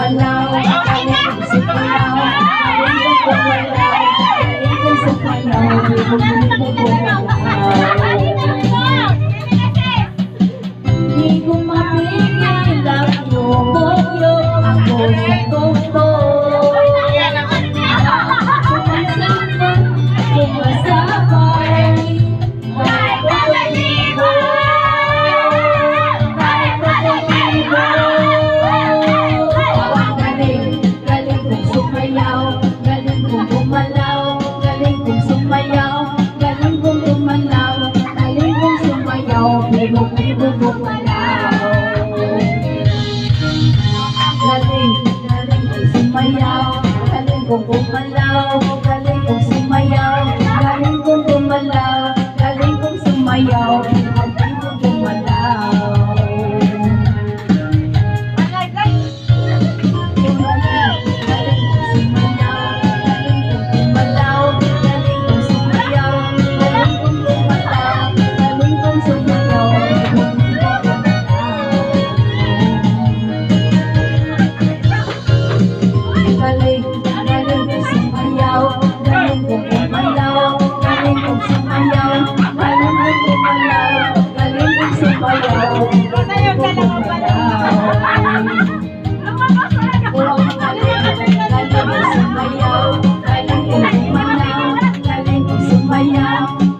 gumalaw, galing kong sumayaw, galing kong gumalaw, galing kong sumayaw, galing kong gumalaw. Di ko mapigil ang yumukyo ako sa tugtog. Gumalaw, galing kong sumayaw, galing kong gumalaw, galing kong sumayaw, galing kong gumalaw. Sumayaw,